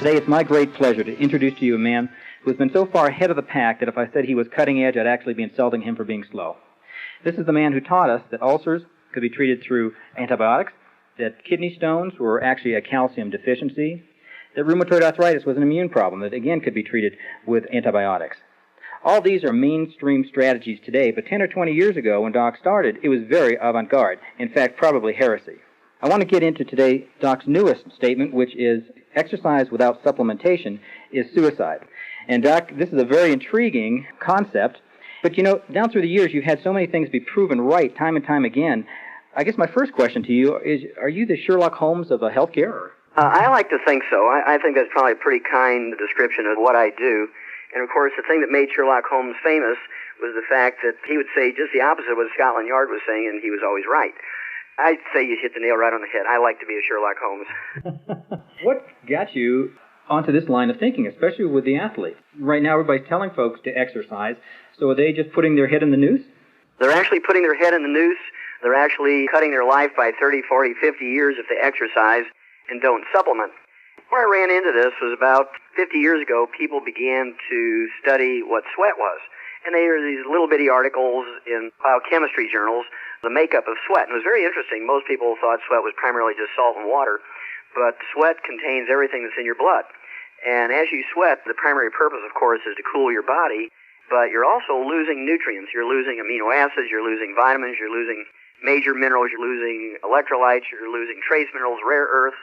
Today it's my great pleasure to introduce to you a man who has been so far ahead of the pack that if I said he was cutting edge, I'd actually be insulting him for being slow. This is the man who taught us that ulcers could be treated through antibiotics, that kidney stones were actually a calcium deficiency, that rheumatoid arthritis was an immune problem that again could be treated with antibiotics. All these are mainstream strategies today, but 10 or 20 years ago when Doc started, it was very avant-garde. In fact, probably heresy. I want to get into today Doc's newest statement, which is exercise without supplementation is suicide. And Doc, this is a very intriguing concept, but you know, down through the years you've had so many things be proven right time and time again. I guess my first question to you is, are you the Sherlock Holmes of healthcare? I like to think so. I think that's probably a pretty kind description of what I do. And of course, the thing that made Sherlock Holmes famous was the fact that he would say just the opposite of what Scotland Yard was saying, and he was always right. I'd say you hit the nail right on the head. I like to be a Sherlock Holmes. What got you onto this line of thinking, especially with the athlete? Right now, everybody's telling folks to exercise, so are they just putting their head in the noose? They're actually putting their head in the noose. They're actually cutting their life by 30, 40, 50 years if they exercise and don't supplement. Where I ran into this was about 50 years ago, people began to study what sweat was. And they were these little bitty articles in biochemistry journals, the makeup of sweat. And it was very interesting. Most people thought sweat was primarily just salt and water, but sweat contains everything that's in your blood. And as you sweat, the primary purpose, of course, is to cool your body, but you're also losing nutrients. You're losing amino acids, you're losing vitamins, you're losing major minerals, you're losing electrolytes, you're losing trace minerals, rare earths.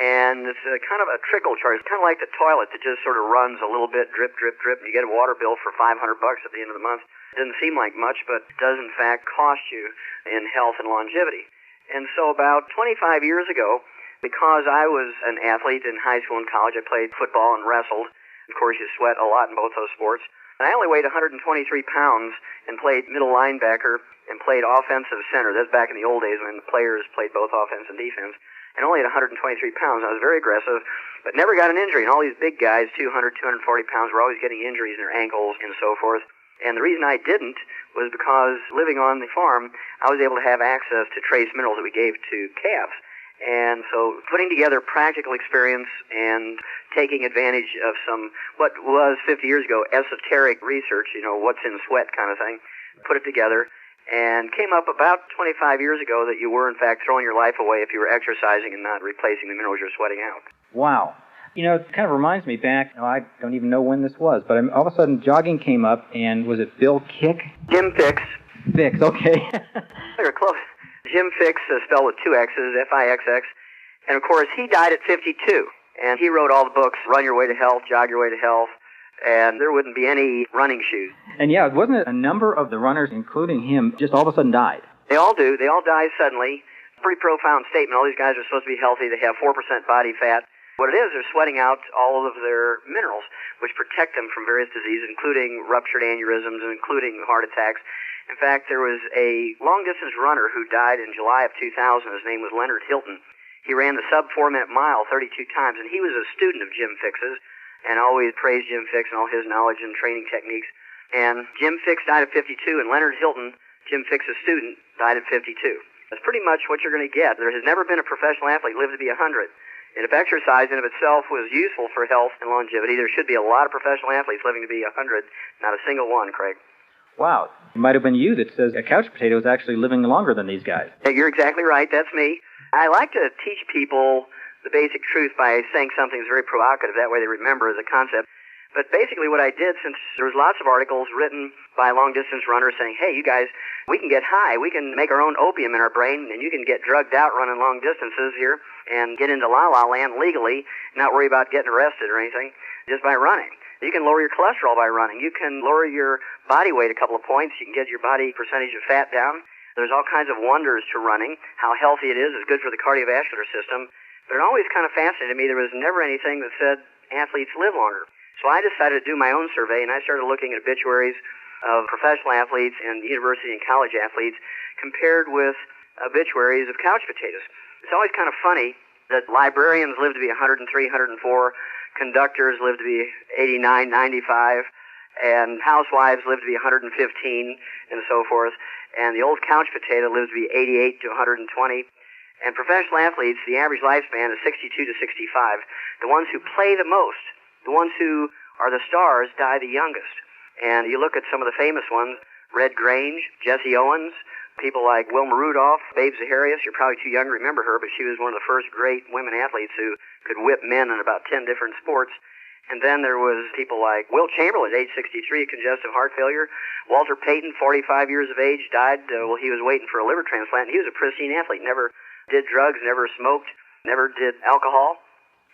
And it's a kind of a trickle charge. It's kind of like the toilet that just sort of runs a little bit, drip, drip, drip, and you get a water bill for $500 at the end of the month. It doesn't seem like much, but it does in fact cost you in health and longevity. And so about 25 years ago, because I was an athlete in high school and college, I played football and wrestled. Of course, you sweat a lot in both those sports. And I only weighed 123 pounds and played middle linebacker and played offensive center. That's back in the old days when the players played both offense and defense. And only at 123 pounds. I was very aggressive, but never got an injury. And all these big guys, 200, 240 pounds, were always getting injuries in their ankles and so forth. And the reason I didn't was because living on the farm, I was able to have access to trace minerals that we gave to calves. And so putting together practical experience and taking advantage of some, what was 50 years ago, esoteric research, you know, what's in sweat kind of thing, put it together. And came up about 25 years ago that you were, in fact, throwing your life away if you were exercising and not replacing the minerals you're sweating out. Wow. You know, it kind of reminds me back, I don't even know when this was, but all of a sudden jogging came up, and was it Bill Kick? Jim Fixx. Fixx, okay. You're close. Jim Fixx, spelled with two X's, F-I-X-X. And, of course, he died at 52. And he wrote all the books, Run Your Way to Health, Jog Your Way to Health, and there wouldn't be any running shoes. And yeah, wasn't it a number of the runners, including him, just all of a sudden died? They all do. They all die suddenly. Pretty profound statement. All these guys are supposed to be healthy. They have 4% body fat. What it is, they're sweating out all of their minerals, which protect them from various diseases, including ruptured aneurysms and including heart attacks. In fact, there was a long-distance runner who died in July of 2000. His name was Leonard Hilton. He ran the sub-4-minute mile 32 times, and he was a student of Jim Fixx's, and always praised Jim Fixx and all his knowledge and training techniques. And Jim Fixx died at 52, and Leonard Hilton, Jim Fixx's student, died at 52. That's pretty much what you're going to get. There has never been a professional athlete live to be 100. And if exercise in of itself was useful for health and longevity, there should be a lot of professional athletes living to be 100, not a single one, Craig. Wow. It might have been you that says a couch potato is actually living longer than these guys. You're exactly right. That's me. I like to teach people the basic truth by saying something that's very provocative. That way they remember as a concept. But basically what I did, since there was lots of articles written by long-distance runners saying, hey, you guys, we can get high. We can make our own opium in our brain, and you can get drugged out running long distances here and get into la-la land legally, not worry about getting arrested or anything, just by running. You can lower your cholesterol by running. You can lower your body weight a couple of points. You can get your body percentage of fat down. There's all kinds of wonders to running, how healthy it is. It's good for the cardiovascular system. But it always kind of fascinated me. There was never anything that said athletes live longer. So I decided to do my own survey, and I started looking at obituaries of professional athletes and university and college athletes compared with obituaries of couch potatoes. It's always kind of funny that librarians live to be 103, 104, conductors live to be 89, 95, and housewives live to be 115, and so forth. And the old couch potato lives to be 88 to 120. And professional athletes, the average lifespan is 62 to 65. The ones who play the most, the ones who are the stars, die the youngest. And you look at some of the famous ones, Red Grange, Jesse Owens, people like Wilma Rudolph, Babe Zaharias. You're probably too young to remember her, but she was one of the first great women athletes who could whip men in about 10 different sports. And then there was people like Will Chamberlain, age 63, congestive heart failure. Walter Payton, 45 years of age, died while he was waiting for a liver transplant. He was a pristine athlete, never did drugs, never smoked, never did alcohol.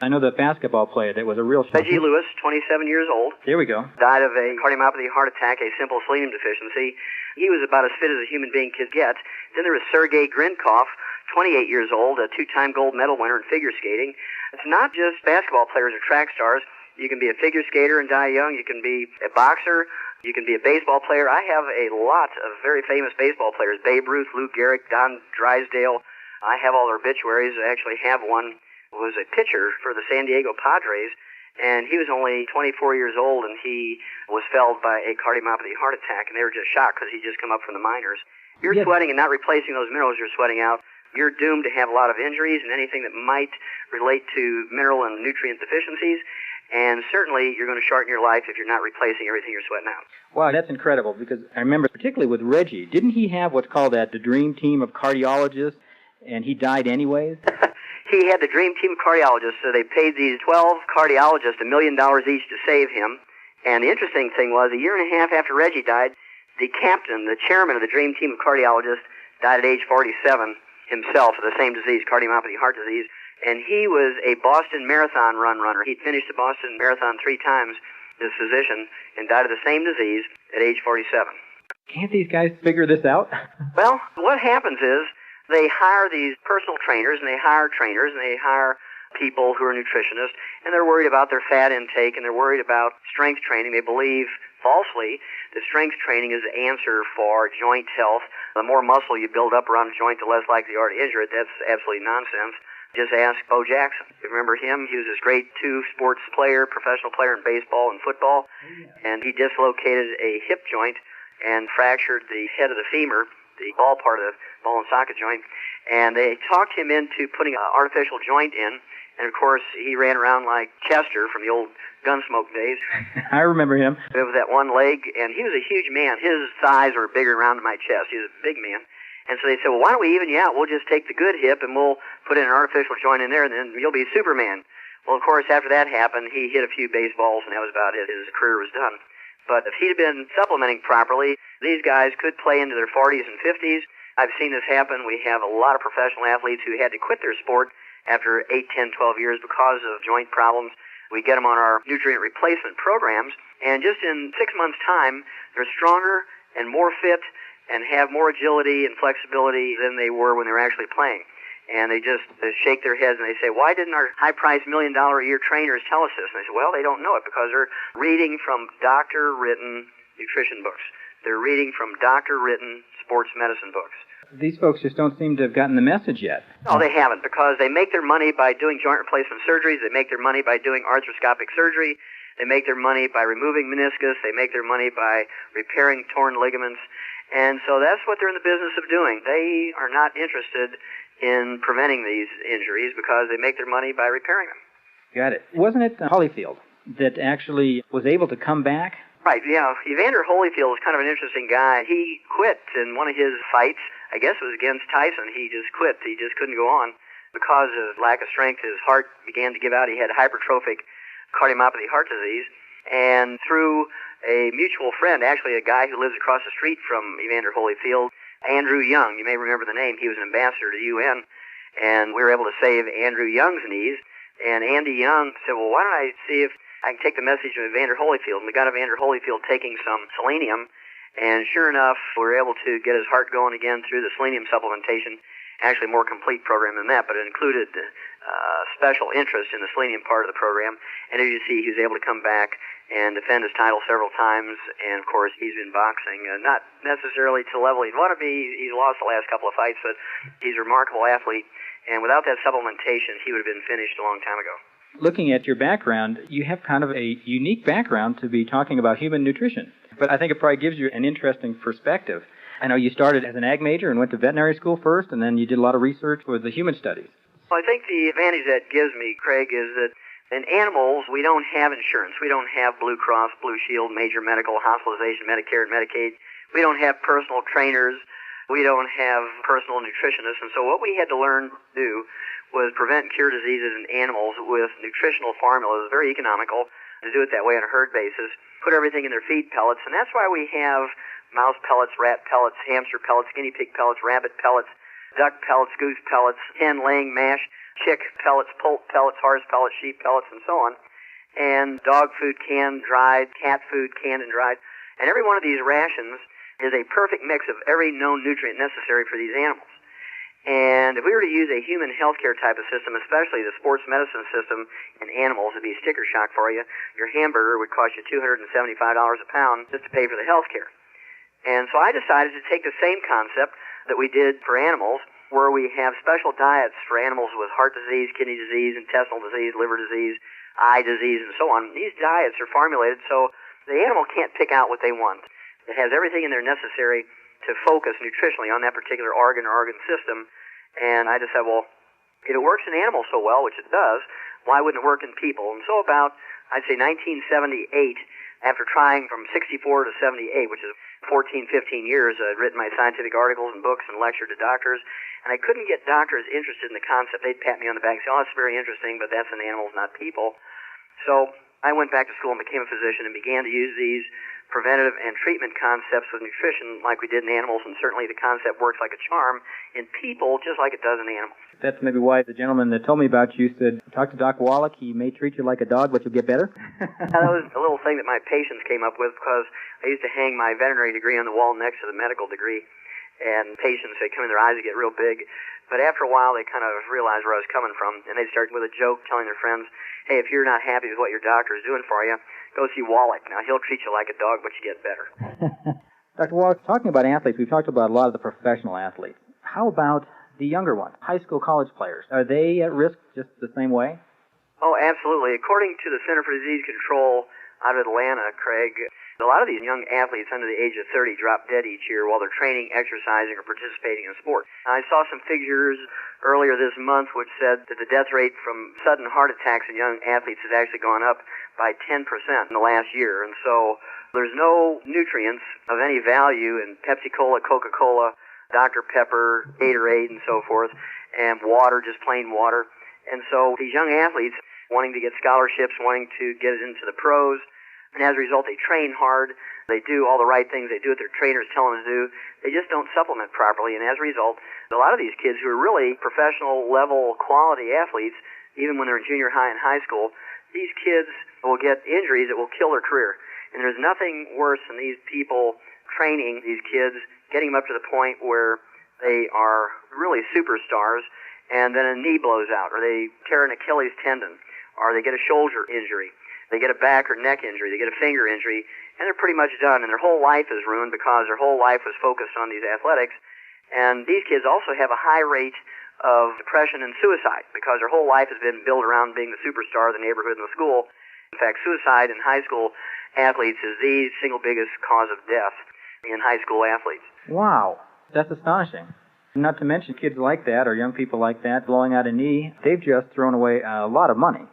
I know the basketball player that was a real shock. Reggie Lewis, 27 years old. There we go. Died of a cardiomyopathy heart attack, a simple selenium deficiency. He was about as fit as a human being could get. Then there was Sergei Grinkov, 28 years old, a two-time gold medal winner in figure skating. It's not just basketball players or track stars. You can be a figure skater and die young. You can be a boxer. You can be a baseball player. I have a lot of very famous baseball players. Babe Ruth, Lou Gehrig, Don Drysdale. I have all their obituaries. I actually have one who was a pitcher for the San Diego Padres, and he was only 24 years old, and he was felled by a cardiomyopathy heart attack, and they were just shocked because he just come up from the minors. You're sweating and not replacing those minerals you're sweating out. You're doomed to have a lot of injuries and anything that might relate to mineral and nutrient deficiencies. And certainly, you're going to shorten your life if you're not replacing everything you're sweating out. Wow, that's incredible, because I remember, particularly with Reggie, didn't he have what's called the dream team of cardiologists, and he died anyways? He had the dream team of cardiologists, so they paid these 12 cardiologists $1 million each to save him. And the interesting thing was, a year and a half after Reggie died, the captain, the chairman of the dream team of cardiologists, died at age 47 himself of the same disease, cardiomyopathy heart disease. And he was a Boston Marathon runner. He'd finished the Boston Marathon 3 times, his physician, and died of the same disease at age 47. Can't these guys figure this out? Well, what happens is they hire these personal trainers, and they hire trainers, and they hire people who are nutritionists, and they're worried about their fat intake, and they're worried about strength training. They believe, falsely, that strength training is the answer for joint health. The more muscle you build up around a joint, the less likely you are to injure it. That's absolutely nonsense. Just ask Bo Jackson. You remember him? He was this great two-sports player, professional player in baseball and football, and he dislocated a hip joint and fractured the head of the femur, the ball part of the ball and socket joint, and they talked him into putting an artificial joint in, and of course he ran around like Chester from the old Gunsmoke days. I remember him. With that one leg, and he was a huge man. His thighs were bigger around my chest. He was a big man. And so they said, well, why don't we even you out? We'll just take the good hip and we'll put in an artificial joint in there, and then you'll be Superman. Well, of course, after that happened, he hit a few baseballs, and that was about it. His career was done. But if he'd been supplementing properly, these guys could play into their 40s and 50s. I've seen this happen. We have a lot of professional athletes who had to quit their sport after 8, 10, 12 years because of joint problems. We get them on our nutrient replacement programs, and just in 6 months' time, they're stronger and more fit and have more agility and flexibility than they were when they were actually playing. And they just shake their heads and they say, why didn't our high-priced $1 million a year trainers tell us this? And they say, well, they don't know it because they're reading from doctor-written nutrition books. They're reading from doctor-written sports medicine books. These folks just don't seem to have gotten the message yet. No, they haven't, because they make their money by doing joint replacement surgeries. They make their money by doing arthroscopic surgery. They make their money by removing meniscus. They make their money by repairing torn ligaments. And so that's what they're in the business of doing. They are not interested in preventing these injuries because they make their money by repairing them. Got it. Wasn't it Holyfield that actually was able to come back? Right, yeah. Evander Holyfield is kind of an interesting guy. He quit in one of his fights. I guess it was against Tyson. He just quit. He just couldn't go on. Because of lack of strength, his heart began to give out. He had hypertrophic cardiomyopathy heart disease. And through a mutual friend, actually a guy who lives across the street from Evander Holyfield, Andrew Young, you may remember the name. He was an ambassador to the UN, and we were able to save Andrew Young's knees. And Andy Young said, well, why don't I see if I can take the message of Evander Holyfield? And we got Evander Holyfield taking some selenium, and sure enough, we were able to get his heart going again through the selenium supplementation. Actually, a more complete program than that, but it included special interest in the selenium part of the program. And as you see, he was able to come back and defend his title several times. And, of course, he's been boxing, not necessarily to the level he'd want to be. He's lost the last couple of fights, but he's a remarkable athlete. And without that supplementation, he would have been finished a long time ago. Looking at your background, you have kind of a unique background to be talking about human nutrition. But I think it probably gives you an interesting perspective. I know you started as an ag major and went to veterinary school first, and then you did a lot of research with the human studies. Well, I think the advantage that gives me, Craig, is that in animals, we don't have insurance. We don't have Blue Cross, Blue Shield, major medical, hospitalization, Medicare, and Medicaid. We don't have personal trainers. We don't have personal nutritionists. And so what we had to learn to do was prevent and cure diseases in animals with nutritional formulas, very economical, to do it that way on a herd basis, put everything in their feed pellets. And that's why we have mouse pellets, rat pellets, hamster pellets, guinea pig pellets, rabbit pellets, duck pellets, goose pellets, hen laying mash, chick pellets, poult pellets, horse pellets, sheep pellets, and so on. And dog food canned, dried, cat food canned and dried. And every one of these rations is a perfect mix of every known nutrient necessary for these animals. And if we were to use a human healthcare type of system, especially the sports medicine system in animals, it'd be a sticker shock for you. Your hamburger would cost you $275 a pound just to pay for the healthcare. And so I decided to take the same concept that we did for animals, where we have special diets for animals with heart disease, kidney disease, intestinal disease, liver disease, eye disease, and so on. These diets are formulated so the animal can't pick out what they want. It has everything in there necessary to focus nutritionally on that particular organ or organ system. And I just said, well, if it works in animals so well, which it does, why wouldn't it work in people? And so about, I'd say 1978, after trying from 64 to 78, which is 14, 15 years, I'd written my scientific articles and books and lectured to doctors, and I couldn't get doctors interested in the concept. They'd pat me on the back and say, oh, that's very interesting, but that's in animals, not people. So I went back to school and became a physician and began to use these preventative and treatment concepts with nutrition like we did in animals, and certainly the concept works like a charm in people just like it does in animals. That's maybe why the gentleman that told me about you said, talk to Doc Wallach, he may treat you like a dog, but you'll get better. That was a little thing that my patients came up with, because I used to hang my veterinary degree on the wall next to the medical degree, and patients, they come in, their eyes would get real big. But after a while, they kind of realized where I was coming from, and they'd start with a joke telling their friends, hey, if you're not happy with what your doctor is doing for you, go see Wallach. Now, he'll treat you like a dog, but you get better. Dr. Wallach, talking about athletes, we've talked about a lot of the professional athletes. How about the younger ones, high school, college players? Are they at risk just the same way? Oh, absolutely. According to the Center for Disease Control out of Atlanta, Craig, a lot of these young athletes under the age of 30 drop dead each year while they're training, exercising, or participating in sport. I saw some figures earlier this month which said that the death rate from sudden heart attacks in young athletes has actually gone up by 10% in the last year. And so there's no nutrients of any value in Pepsi-Cola, Coca-Cola, Dr. Pepper, Gatorade, and so forth, and water, just plain water. And so these young athletes wanting to get scholarships, wanting to get into the pros, and as a result, they train hard, they do all the right things, they do what their trainers tell them to do, they just don't supplement properly, and as a result, a lot of these kids who are really professional level quality athletes, even when they're in junior high and high school, these kids will get injuries that will kill their career. And there's nothing worse than these people training these kids, getting them up to the point where they are really superstars, and then a knee blows out, or they tear an Achilles tendon, or they get a shoulder injury. They get a back or neck injury, they get a finger injury, and they're pretty much done, and their whole life is ruined because their whole life was focused on these athletics. And these kids also have a high rate of depression and suicide because their whole life has been built around being the superstar of the neighborhood and the school. In fact, suicide in high school athletes is the single biggest cause of death in high school athletes. Wow, that's astonishing. Not to mention kids like that or young people like that blowing out a knee, they've just thrown away a lot of money.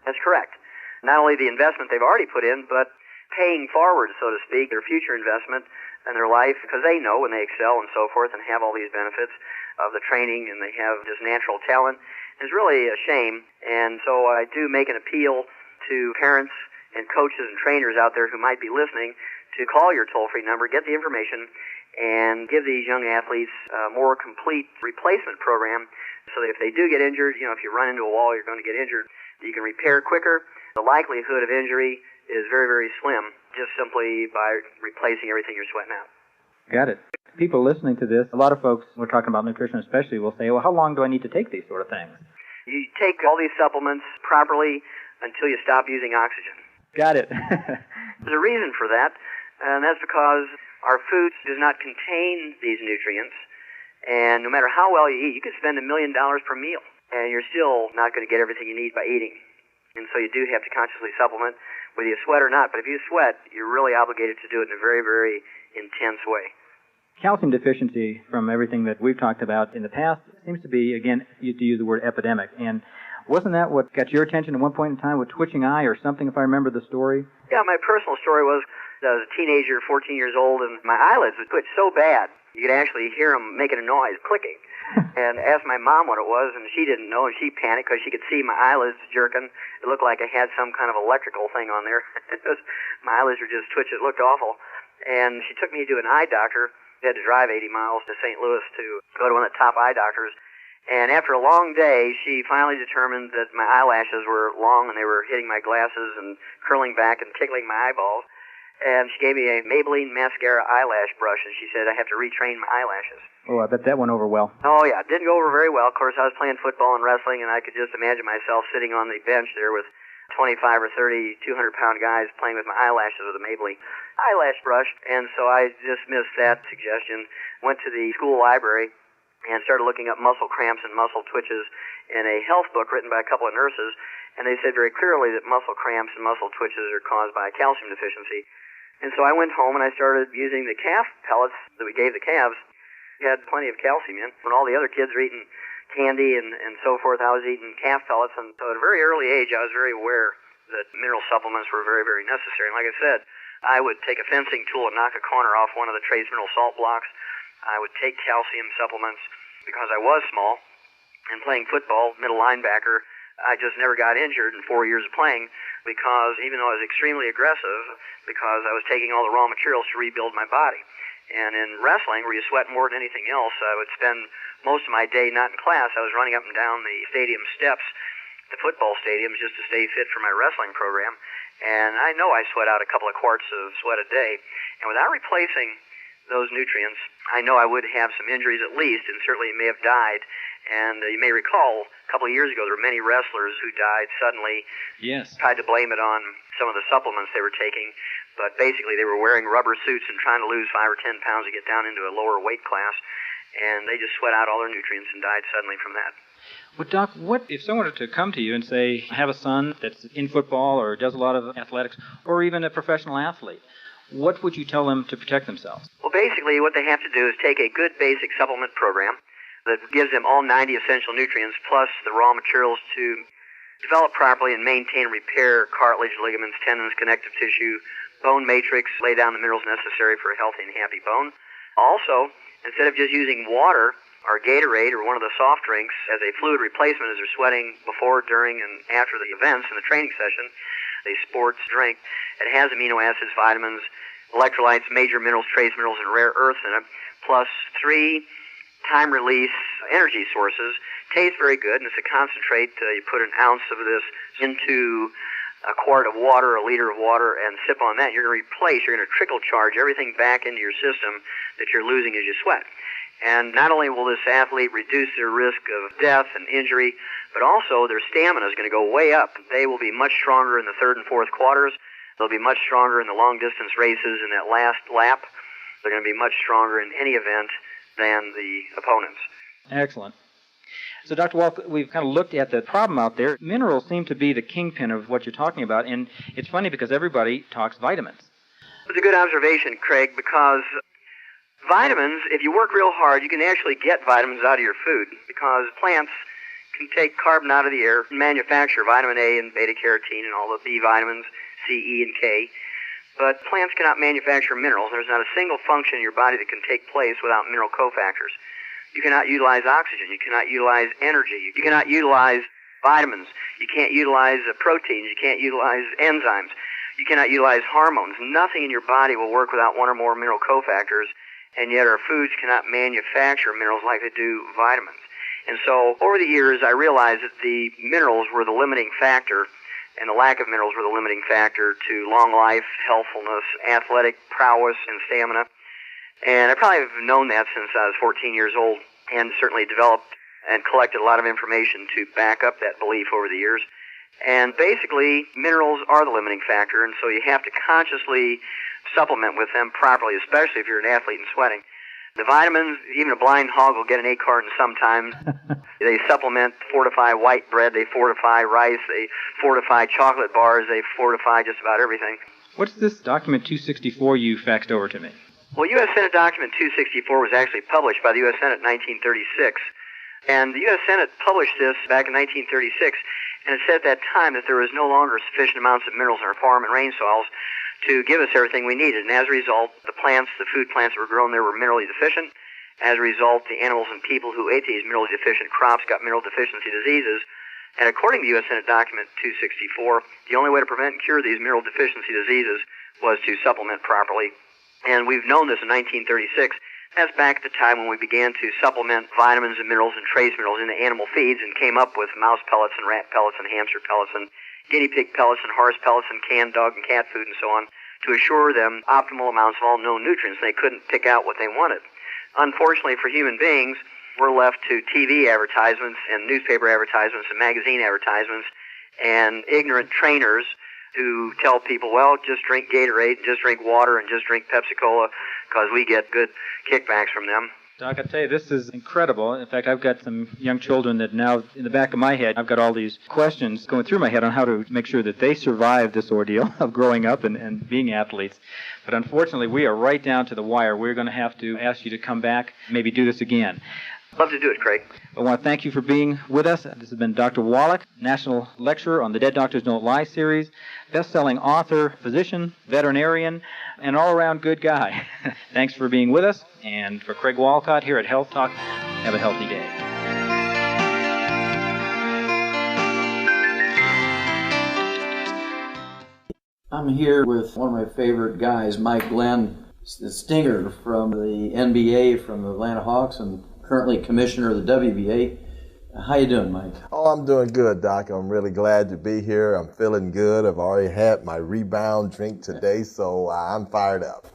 That's correct. Not only the investment they've already put in, but paying forward, so to speak, their future investment and their life, because they know when they excel and so forth and have all these benefits of the training and they have this natural talent. It's really a shame. And so I do make an appeal to parents and coaches and trainers out there who might be listening to call your toll-free number, get the information, and give these young athletes a more complete replacement program so that if they do get injured, if you run into a wall, you're going to get injured, you can repair quicker. The likelihood of injury is very, very slim, just simply by replacing everything you're sweating out. Got it. People listening to this, a lot of folks, we're talking about nutrition especially, will say, well, how long do I need to take these sort of things? You take all these supplements properly until you stop using oxygen. Got it. There's a reason for that, and that's because our food does not contain these nutrients, and no matter how well you eat, you could spend $1 million per meal, and you're still not going to get everything you need by eating. And so you do have to consciously supplement, whether you sweat or not. But if you sweat, you're really obligated to do it in a very, very intense way. calcium deficiency, from everything that we've talked about in the past, seems to be, again, to use the word epidemic. And wasn't that what got your attention at one point in time with twitching eye or something, if I remember the story? Yeah, my personal story was I was a teenager, 14 years old, and my eyelids would twitch so bad, you could actually hear them making a noise, clicking. And asked my mom what it was, and she didn't know, and she panicked because she could see my eyelids jerking. It looked like I had some kind of electrical thing on there. My eyelids were just twitching. It looked awful. And she took me to an eye doctor. I had to drive 80 miles to St. Louis to go to one of the top eye doctors. And after a long day, she finally determined that my eyelashes were long and they were hitting my glasses and curling back and tickling my eyeballs. And she gave me a Maybelline mascara eyelash brush, and she said I have to retrain my eyelashes. Oh, I bet that went over well. Oh, yeah. It didn't go over very well. Of course, I was playing football and wrestling, and I could just imagine myself sitting on the bench there with 25 or 30 200-pound guys playing with my eyelashes with a Maybelline eyelash brush. And so I dismissed that suggestion, went to the school library, and started looking up muscle cramps and muscle twitches in a health book written by a couple of nurses. And they said very clearly that muscle cramps and muscle twitches are caused by calcium deficiency. And so I went home and I started using the calf pellets that we gave the calves. We had plenty of calcium in. When all the other kids were eating candy and so forth, I was eating calf pellets. And so at a very early age, I was very aware that mineral supplements were very, very necessary. And like I said, I would take a fencing tool and knock a corner off one of the trace mineral salt blocks. I would take calcium supplements because I was small. And playing football, middle linebacker, I just never got injured in 4 years of playing because even though I was extremely aggressive, because I was taking all the raw materials to rebuild my body. And in wrestling, where you sweat more than anything else, I would spend most of my day not in class. I was running up and down the stadium steps, the football stadiums, just to stay fit for my wrestling program. And I know I sweat out a couple of quarts of sweat a day. And without replacing those nutrients, I know I would have some injuries at least, and certainly may have died. And you may recall, a couple of years ago, there were many wrestlers who died suddenly. Yes. Tried to blame it on some of the supplements they were taking, but basically they were wearing rubber suits and trying to lose 5 or 10 pounds to get down into a lower weight class, and they just sweat out all their nutrients and died suddenly from that. Well, Doc, what if someone were to come to you and say, I have a son that's in football or does a lot of athletics, or even a professional athlete? What would you tell them to protect themselves? Well, basically what they have to do is take a good basic supplement program that gives them all 90 essential nutrients plus the raw materials to develop properly and maintain and repair cartilage, ligaments, tendons, connective tissue, bone matrix, lay down the minerals necessary for a healthy and happy bone. Also, instead of just using water or Gatorade or one of the soft drinks as a fluid replacement as they're sweating before, during, and after the events in the training session, a sports drink, it has amino acids, vitamins, electrolytes, major minerals, trace minerals, and rare earths in it, plus 3 time-release energy sources. Tastes very good, and it's a concentrate. You put an ounce of this into a quart of water, a liter of water, and sip on that. You're going to trickle charge everything back into your system that you're losing as you sweat. And not only will this athlete reduce their risk of death and injury, but also their stamina is going to go way up. They will be much stronger in the third and fourth quarters. They'll be much stronger in the long-distance races in that last lap. They're going to be much stronger in any event than the opponents. Excellent. So, Dr. Wallach, we've kind of looked at the problem out there. Minerals seem to be the kingpin of what you're talking about, and it's funny because everybody talks vitamins. It's a good observation, Craig, because vitamins, if you work real hard, you can actually get vitamins out of your food because plants can take carbon out of the air and manufacture vitamin A and beta-carotene and all the B vitamins, C, E, and K. But plants cannot manufacture minerals. There's not a single function in your body that can take place without mineral cofactors. You cannot utilize oxygen. You cannot utilize energy. You cannot utilize vitamins. You can't utilize proteins. You can't utilize enzymes. You cannot utilize hormones. Nothing in your body will work without one or more mineral cofactors, and yet our foods cannot manufacture minerals like they do vitamins. And so over the years, I realized that the minerals were the limiting factor, and the lack of minerals were the limiting factor to long life, healthfulness, athletic prowess, and stamina. And I probably have known that since I was 14 years old, and certainly developed and collected a lot of information to back up that belief over the years. And basically, minerals are the limiting factor, and so you have to consciously supplement with them properly, especially if you're an athlete and sweating. The vitamins, even a blind hog will get an acorn sometimes. They supplement, fortify white bread, they fortify rice, they fortify chocolate bars, they fortify just about everything. What's this document 264 you faxed over to me? Well, U.S. Senate Document 264 was actually published by the U.S. Senate in 1936. And the U.S. Senate published this back in 1936, and it said at that time that there was no longer sufficient amounts of minerals in our farm and rain soils to give us everything we needed. And as a result, the food plants that were grown there were minerally deficient. As a result, the animals and people who ate these minerally deficient crops got mineral deficiency diseases. And according to U.S. Senate Document 264, the only way to prevent and cure these mineral deficiency diseases was to supplement properly. And we've known this in 1936. That's back at the time when we began to supplement vitamins and minerals and trace minerals into animal feeds and came up with mouse pellets and rat pellets and hamster pellets and guinea pig pellets and horse pellets and canned dog and cat food and so on to assure them optimal amounts of all known nutrients. They couldn't pick out what they wanted. Unfortunately for human beings, we're left to TV advertisements and newspaper advertisements and magazine advertisements and ignorant trainers who tell people, well, just drink Gatorade, just drink water, and just drink Pepsi-Cola because we get good kickbacks from them. Doc, I tell you, this is incredible. In fact, I've got some young children that now, in the back of my head, I've got all these questions going through my head on how to make sure that they survive this ordeal of growing up and being athletes. But unfortunately, we are right down to the wire. We're going to have to ask you to come back, maybe do this again. Love to do it, Craig. I want to thank you for being with us. This has been Dr. Wallach, National Lecturer on the Dead Doctors Don't Lie series, best-selling author, physician, veterinarian, and all-around good guy. Thanks for being with us. And for Craig Walcott here at Health Talk, have a healthy day. I'm here with one of my favorite guys, Mike Glenn, the Stinger from the NBA, from the Atlanta Hawks, and currently commissioner of the WBA. How you doing, Mike? Oh, I'm doing good, Doc. I'm really glad to be here. I'm feeling good. I've already had my rebound drink today, so I'm fired up.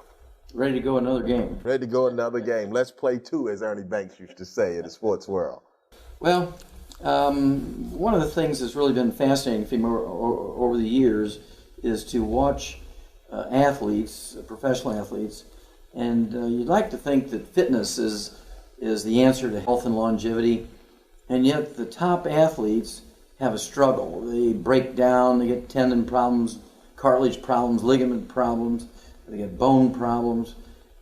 Ready to go another game. Ready to go another game. Let's play two, as Ernie Banks used to say in the sports world. Well, one of the things that's really been fascinating for me over the years is to watch athletes, professional athletes, and you'd like to think that fitness is the answer to health and longevity, and yet the top athletes have a struggle. They break down, they get tendon problems, cartilage problems, ligament problems, they get bone problems,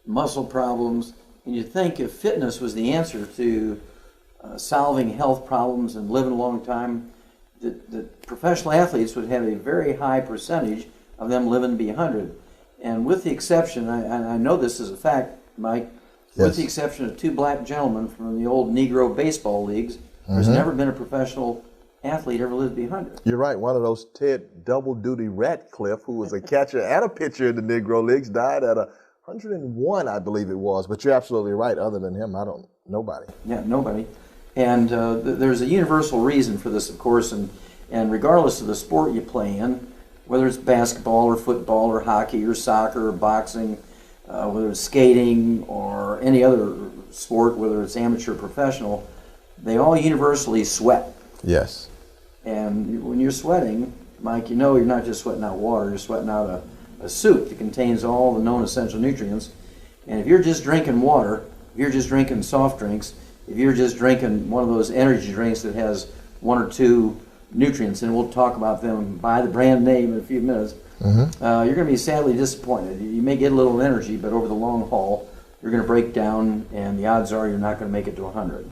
muscle problems, and you'd think if fitness was the answer to solving health problems and living a long time, that professional athletes would have a very high percentage of them living to be 100. And with the exception, I know this is a fact, Mike, yes, with the exception of two black gentlemen from the old Negro baseball leagues, there's never been a professional athlete ever lived to be 100. You're right. One of those Ted double-duty Ratcliffe, who was a catcher and a pitcher in the Negro Leagues, died at 101, I believe it was. But you're absolutely right. Other than him, nobody. Yeah, nobody. And there's a universal reason for this, of course, and regardless of the sport you play in, whether it's basketball or football or hockey or soccer or boxing, whether it's skating or any other sport, whether it's amateur or professional, they all universally sweat. Yes. And when you're sweating, Mike, you know you're not just sweating out water, you're sweating out a soup that contains all the known essential nutrients. And if you're just drinking water, if you're just drinking soft drinks, if you're just drinking one of those energy drinks that has one or two nutrients, and we'll talk about them by the brand name in a few minutes, you're going to be sadly disappointed. You may get a little energy, but over the long haul, you're going to break down, and the odds are you're not going to make it to 100.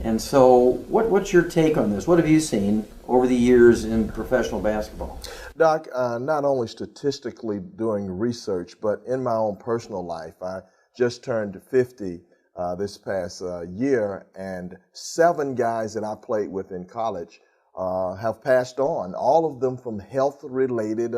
And so what's your take on this? What have you seen over the years in professional basketball? Doc, not only statistically doing research, but in my own personal life, I just turned 50 this past year, and 7 guys that I played with in college have passed on, all of them from health-related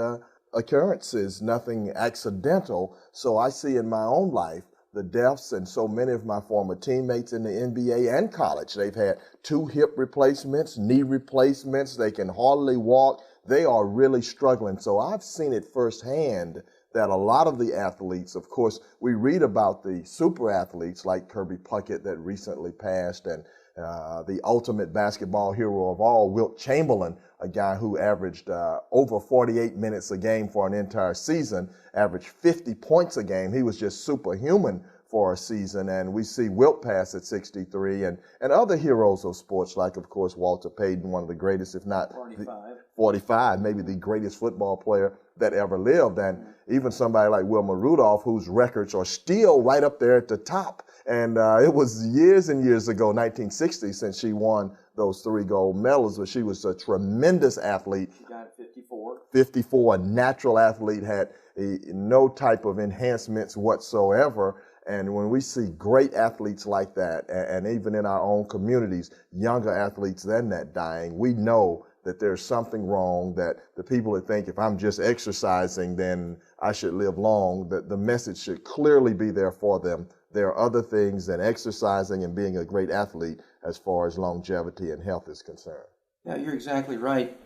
occurrences, nothing accidental. So I see in my own life the deaths, and so many of my former teammates in the NBA and college, they've had 2 hip replacements, knee replacements, they can hardly walk, they are really struggling. So I've seen it firsthand that a lot of the athletes, of course, we read about the super athletes like Kirby Puckett that recently passed, and the ultimate basketball hero of all, Wilt Chamberlain, a guy who averaged over 48 minutes a game for an entire season, averaged 50 points a game. He was just superhuman for a season. And we see Wilt pass at 63, and other heroes of sports like, of course, Walter Payton, one of the greatest, if not 45. 45, maybe the greatest football player that ever lived. And even somebody like Wilma Rudolph, whose records are still right up there at the top. And it was years and years ago, 1960, since she won those 3 gold medals, but she was a tremendous athlete. She died at 54. 54, a natural athlete, had no type of enhancements whatsoever. And when we see great athletes like that, and even in our own communities, younger athletes than that dying, we know that there's something wrong, that the people that think if I'm just exercising, then I should live long, that the message should clearly be there for them. There are other things than exercising and being a great athlete as far as longevity and health is concerned. Yeah, you're exactly right,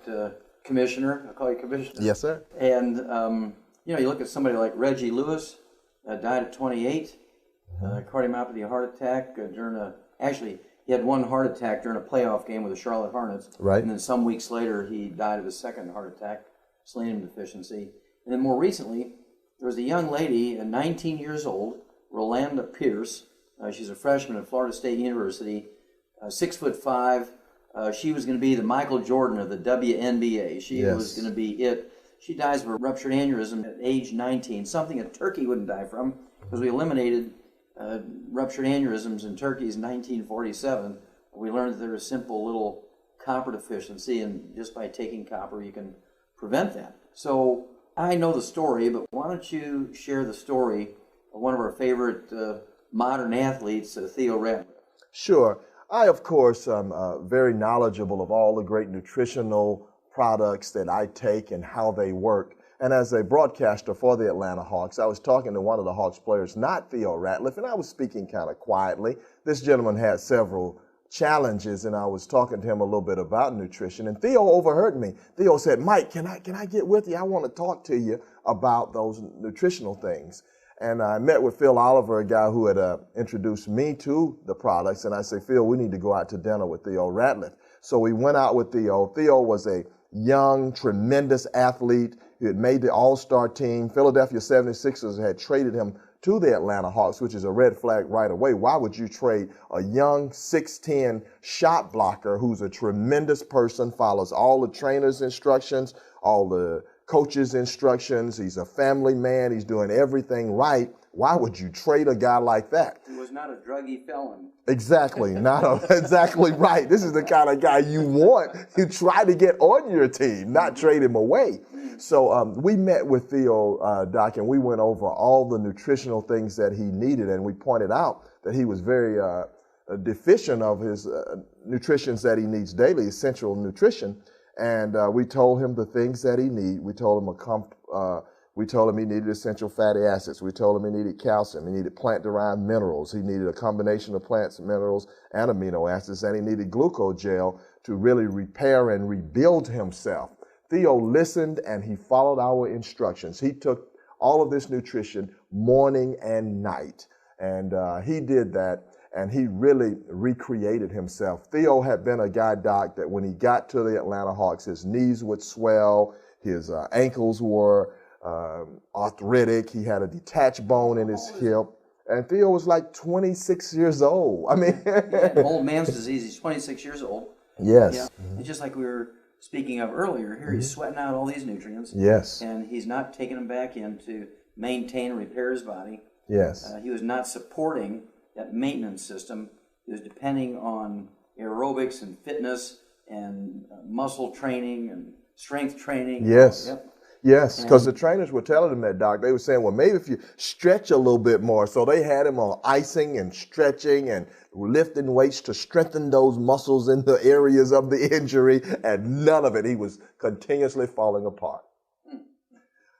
Commissioner. I'll call you Commissioner. Yes, sir. And, you look at somebody like Reggie Lewis, died at 28, cardiomyopathy heart attack actually, he had 1 heart attack during a playoff game with the Charlotte Hornets. Right. And then some weeks later, he died of a second heart attack, selenium deficiency. And then more recently, there was a young lady, 19 years old, Rolanda Pierce. She's a freshman at Florida State University, 6'5". She was going to be the Michael Jordan of the WNBA. She was going to be it. She dies of a ruptured aneurysm at age 19, something a turkey wouldn't die from, because we eliminated ruptured aneurysms in turkeys in 1947. We learned that there was a simple little copper deficiency, and just by taking copper, you can prevent that. So I know the story, but why don't you share the story of one of our favorite modern athletes, Theo Ratliff? Sure. I, of course, am very knowledgeable of all the great nutritional products that I take and how they work. And as a broadcaster for the Atlanta Hawks, I was talking to one of the Hawks players, not Theo Ratliff, and I was speaking kind of quietly. This gentleman had several challenges, and I was talking to him a little bit about nutrition, and Theo overheard me. Theo said, "Mike, can I get with you? I want to talk to you about those nutritional things." And I met with Phil Oliver, a guy who had introduced me to the products, and I said, "Phil, we need to go out to dinner with Theo Ratliff." So we went out with Theo. Theo was a young, tremendous athlete. He had made the all-star team. Philadelphia 76ers had traded him to the Atlanta Hawks, which is a red flag right away. Why would you trade a young 6'10" shot blocker who's a tremendous person, follows all the trainer's instructions, all the coach's instructions, he's a family man, he's doing everything right? Why would you trade a guy like that? He was not a druggy felon. Exactly, exactly right. This is the kind of guy you want. You try to get on your team, not trade him away. So we met with Theo, Doc, and we went over all the nutritional things that he needed, and we pointed out that he was very deficient of his nutritions that he needs daily, essential nutrition. And we told him the things that he needed. We told him he needed essential fatty acids. We told him he needed calcium. He needed plant-derived minerals. He needed a combination of plants, minerals, and amino acids. And he needed glucogel to really repair and rebuild himself. Theo listened and he followed our instructions. He took all of this nutrition morning and night. And he did that. And he really recreated himself. Theo had been a guy, Doc, that when he got to the Atlanta Hawks, his knees would swell, his ankles were arthritic, he had a detached bone in his hip, and Theo was like 26 years old. I mean, old man's disease. He's 26 years old. Yes. Yeah. And just like we were speaking of earlier, here he's sweating out all these nutrients. Yes. And he's not taking them back in to maintain and repair his body. Yes. He was not supporting that maintenance system. He was depending on aerobics and fitness and muscle training and strength training. Yes. Yep. Yes, because the trainers were telling him that, Doc. They were saying, well, maybe if you stretch a little bit more. So they had him on icing and stretching and lifting weights to strengthen those muscles in the areas of the injury, and none of it. He was continuously falling apart.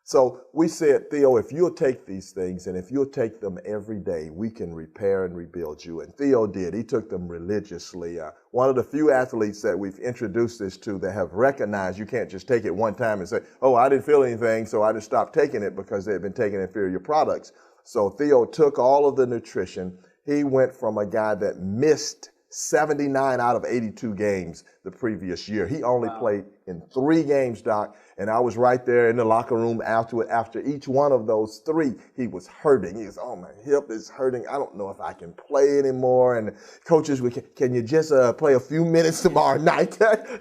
So we said, Theo, if you'll take these things and if you'll take them every day, we can repair and rebuild you. And Theo did. He took them religiously. One of the few athletes that we've introduced this to that have recognized you can't just take it one time and say, oh, I didn't feel anything, so I just stopped taking it, because they've been taking inferior products. So Theo took all of the nutrition. He went from a guy that missed 79 out of 82 games the previous year. He only played in 3 games, Doc, and I was right there in the locker room afterward. After each one of those 3, he was hurting. He was, oh, my hip is hurting. I don't know if I can play anymore. And coaches, can you just play a few minutes tomorrow night?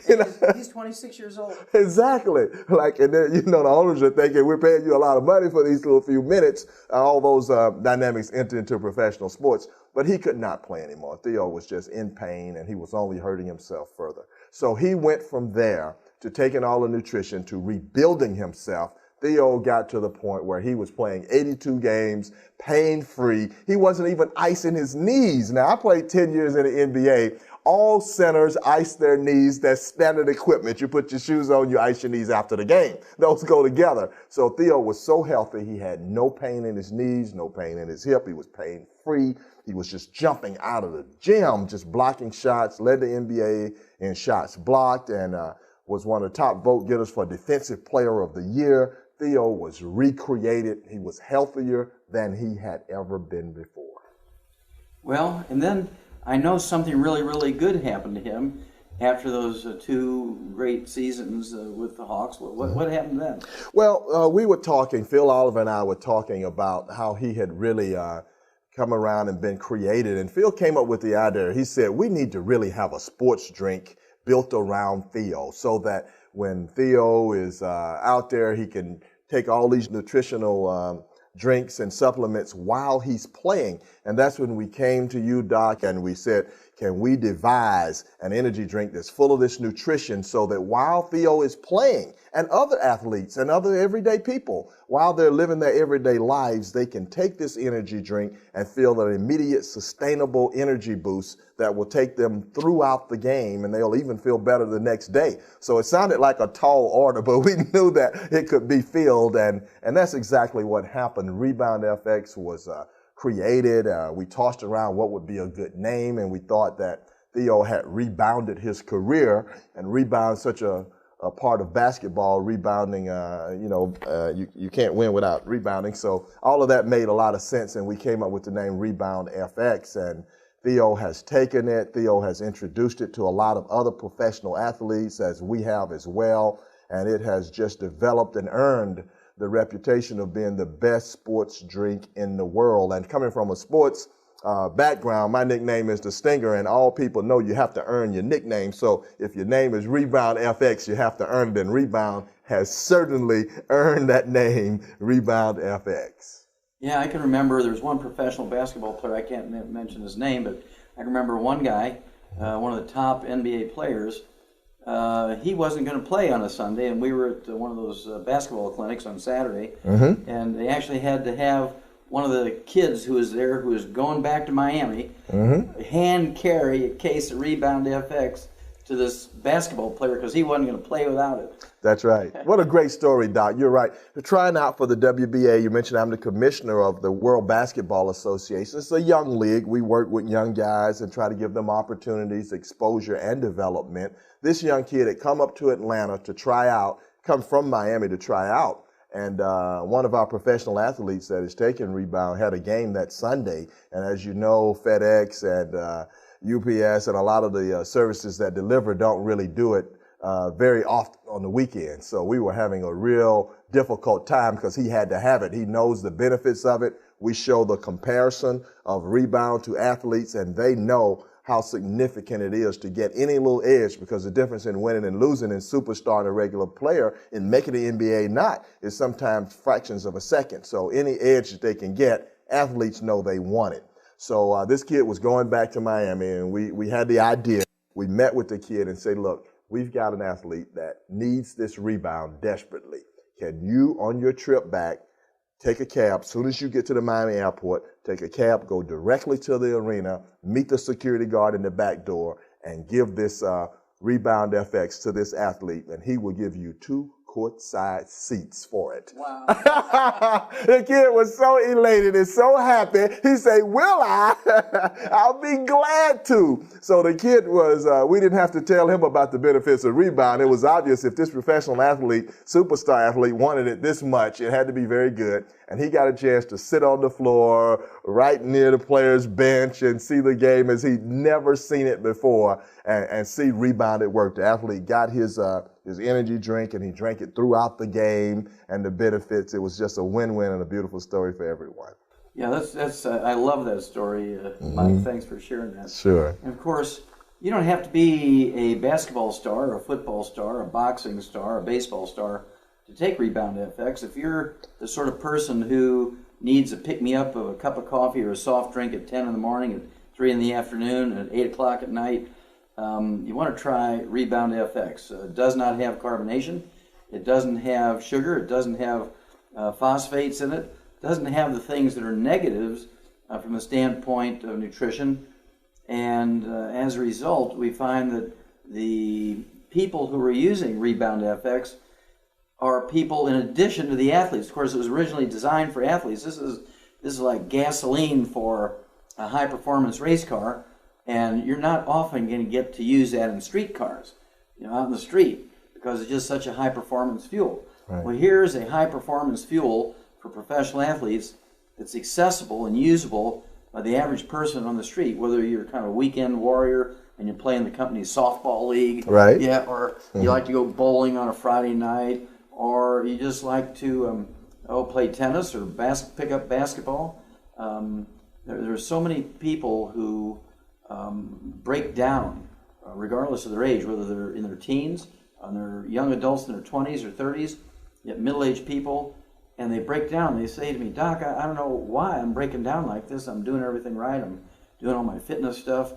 You know? He's 26 years old. Exactly. Like, and then, the owners are thinking, we're paying you a lot of money for these little few minutes. All those dynamics enter into professional sports. But he could not play anymore. Theo was just in pain, and he was only hurting himself further. So he went from there to taking all the nutrition to rebuilding himself. Theo got to the point where he was playing 82 games, pain-free. He wasn't even icing his knees. Now, I played 10 years in the NBA. All centers ice their knees. That's standard equipment. You put your shoes on, you ice your knees after the game. Those go together. So Theo was so healthy, he had no pain in his knees, no pain in his hip. He was pain-free. He was just jumping out of the gym, just blocking shots, led the NBA in shots blocked, and was one of the top vote getters for Defensive Player of the Year. Theo was recreated. He was healthier than he had ever been before. Well, and then I know something really, really good happened to him after those 2 great seasons with the Hawks. What happened then? Well, we were talking, Phil Oliver and I were talking about how he had really come around and been created. And Phil came up with the idea. He said, we need to really have a sports drink built around Theo so that when Theo is out there, he can take all these nutritional drinks and supplements while he's playing. And that's when we came to you, Doc, and we said, can we devise an energy drink that's full of this nutrition so that while Theo is playing, and other athletes and other everyday people, while they're living their everyday lives, they can take this energy drink and feel an immediate sustainable energy boost that will take them throughout the game, and they'll even feel better the next day. So it sounded like a tall order, but we knew that it could be filled, and that's exactly what happened. Rebound FX was created. We tossed around what would be a good name, and we thought that Theo had rebounded his career, and rebound such a part of basketball, rebounding, you can't win without rebounding. So all of that made a lot of sense, and we came up with the name Rebound FX, and Theo has taken it. Theo has introduced it to a lot of other professional athletes, as we have as well, and it has just developed and earned the reputation of being the best sports drink in the world. And coming from a sports background, my nickname is the Stinger, and all people know you have to earn your nickname. So if your name is Rebound FX, you have to earn it, and Rebound has certainly earned that name, Rebound FX. Yeah, I can remember there was one professional basketball player, I can't mention his name, but I can remember one guy, one of the top NBA players, he wasn't going to play on a Sunday, and we were at one of those basketball clinics on Saturday, and they actually had to have one of the kids who was there, who was going back to Miami, hand carry a case of Rebound FX to this basketball player because he wasn't going to play without it. That's right. What a great story, Doc. You're right. They're trying out for the WBA. You mentioned I'm the commissioner of the World Basketball Association. It's a young league. We work with young guys and try to give them opportunities, exposure, and development. This young kid had come up to Atlanta to try out, come from Miami to try out. And one of our professional athletes that is taking Rebound had a game that Sunday. And as you know, FedEx and UPS and a lot of the services that deliver don't really do it very often on the weekend. So we were having a real difficult time because he had to have it. He knows the benefits of it. We show the comparison of Rebound to athletes, and they know how significant it is to get any little edge, because the difference in winning and losing in superstar and a regular player in making the NBA not is sometimes fractions of a second. So any edge that they can get, athletes know they want it. So this kid was going back to Miami, and we had the idea. We met with the kid and said, look, we've got an athlete that needs this rebound desperately. Can you, on your trip back, take a cab, as soon as you get to the Miami airport, take a cab, go directly to the arena, meet the security guard in the back door, and give this Rebound FX to this athlete, and he will give you 2 courtside seats for it. Wow. The kid was so elated and so happy. He said, will I? I'll be glad to. So the kid was, we didn't have to tell him about the benefits of rebound. It was obvious if this professional athlete, superstar athlete, wanted it this much, it had to be very good. And he got a chance to sit on the floor right near the player's bench and see the game as he'd never seen it before and see rebound at work. The athlete got his energy drink and he drank it throughout the game and the benefits. It was just a win-win and a beautiful story for everyone. Yeah, that's I love that story, Mike. Thanks for sharing that. Sure. And of course, you don't have to be a basketball star, a football star, a boxing star, a baseball star to take Rebound FX. If you're the sort of person who needs a pick-me-up of a cup of coffee or a soft drink at 10 in the morning, at 3 in the afternoon, at 8 o'clock at night, you want to try Rebound FX. It does not have carbonation. It doesn't have sugar. It doesn't have phosphates in it. It doesn't have the things that are negatives from the standpoint of nutrition. And as a result, we find that the people who are using Rebound FX are people in addition to the athletes. Of course, it was originally designed for athletes. This is like gasoline for a high-performance race car, and you're not often going to get to use that in street cars, out in the street, because it's just such a high-performance fuel. Right. Well, here's a high-performance fuel for professional athletes that's accessible and usable by the average person on the street, whether you're kind of a weekend warrior and you play in the company's softball league, right? Yeah, or you like to go bowling on a Friday night, or you just like to play tennis or pick up basketball. There are so many people who break down, regardless of their age, whether they're in their teens, they're young adults in their 20s or 30s, yet middle-aged people, and they break down. They say to me, Doc, I don't know why I'm breaking down like this. I'm doing everything right. I'm doing all my fitness stuff,